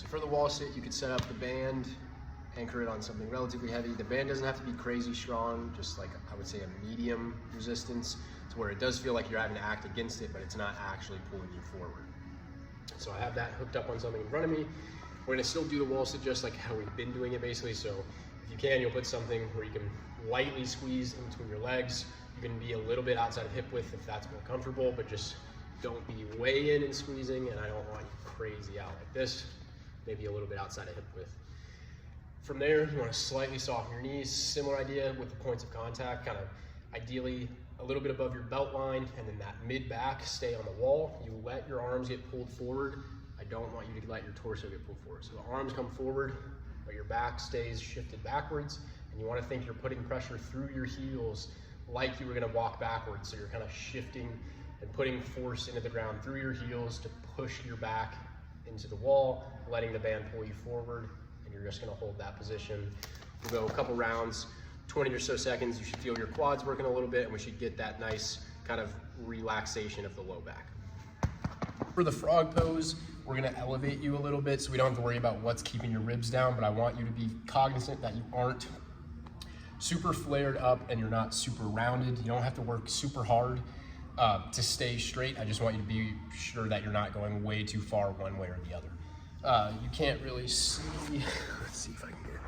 So for the wall sit, you could set up the band, anchor it on something relatively heavy. The band doesn't have to be crazy strong, just like I would say a medium resistance, to where it does feel like you're having to act against it, but it's not actually pulling you forward. So I have that hooked up on something in front of me. We're gonna still do the wall sit just like how we've been doing it basically. So if you can, you'll put something where you can lightly squeeze in between your legs. You can be a little bit outside of hip width if that's more comfortable, but just don't be way in and squeezing, and I don't want you crazy out like this. Maybe a little bit outside of hip width. From there, you want to slightly soften your knees. Similar idea with the points of contact, kind of ideally a little bit above your belt line, and then that mid back stay on the wall. You let your arms get pulled forward. I don't want you to let your torso get pulled forward. So the arms come forward, but your back stays shifted backwards, and you want to think you're putting pressure through your heels like you were going to walk backwards. So you're kind of shifting and putting force into the ground through your heels to push your back into the wall, letting the band pull you forward, and you're just going to hold that position. We'll go a couple rounds, 20 or so seconds. You should feel your quads working a little bit, and we should get that nice kind of relaxation of the low back. For the frog pose, we're going to elevate you a little bit so we don't have to worry about what's keeping your ribs down, but I want you to be cognizant that you aren't super flared up and you're not super rounded. You don't have to work super hard to stay straight. I just want you to be sure that you're not going way too far one way or the other. You can't really see, let's see if I can get it.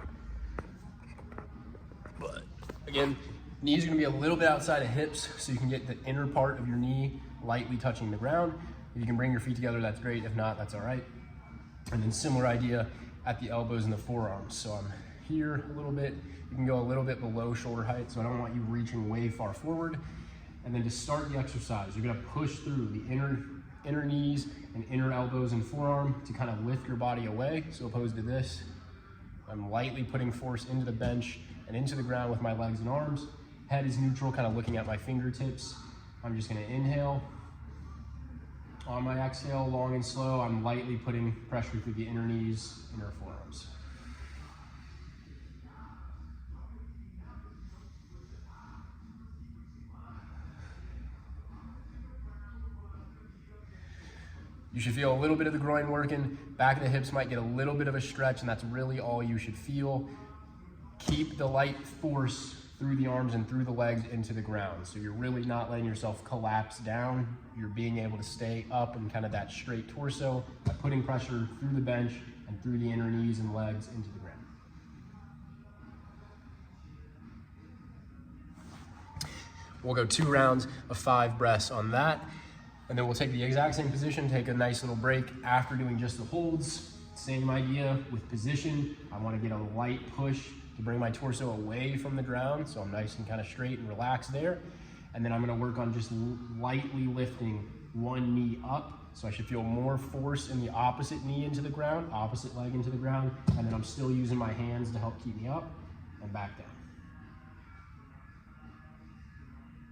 But again, knees are gonna be a little bit outside of hips so you can get the inner part of your knee lightly touching the ground. If you can bring your feet together, that's great. If not, that's all right. And then similar idea at the elbows and the forearms. So I'm here a little bit. You can go a little bit below shoulder height, so I don't want you reaching way far forward. And then to start the exercise, you're gonna push through the inner knees and inner elbows and forearm to kind of lift your body away. So opposed to this, I'm lightly putting force into the bench and into the ground with my legs and arms. Head is neutral, kind of looking at my fingertips. I'm just gonna inhale. On my exhale, long and slow, I'm lightly putting pressure through the inner knees, inner forearms. You should feel a little bit of the groin working. Back of the hips might get a little bit of a stretch, and that's really all you should feel. Keep the light force through the arms and through the legs into the ground. So you're really not letting yourself collapse down. You're being able to stay up in kind of that straight torso by putting pressure through the bench and through the inner knees and legs into the ground. We'll go 2 rounds of 5 breaths on that. And then we'll take the exact same position, take a nice little break after doing just the holds. Same idea with position. I want to get a light push to bring my torso away from the ground, so I'm nice and kind of straight and relaxed there. And then I'm going to work on just lightly lifting one knee up. So I should feel more force in the opposite knee into the ground, opposite leg into the ground, and then I'm still using my hands to help keep me up and back down.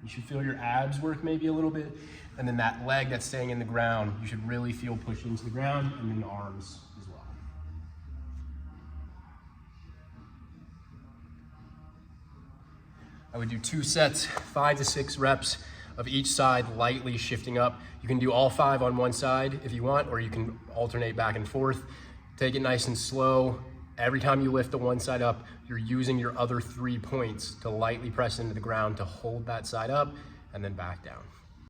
You should feel your abs work maybe a little bit, and then that leg that's staying in the ground, you should really feel pushed into the ground, and then the arms as well. I would do 2 sets, 5 to 6 reps of each side, lightly shifting up. You can do all 5 on one side if you want, or you can alternate back and forth. Take it nice and slow. Every time you lift the one side up, you're using your other 3 points to lightly press into the ground to hold that side up and then back down.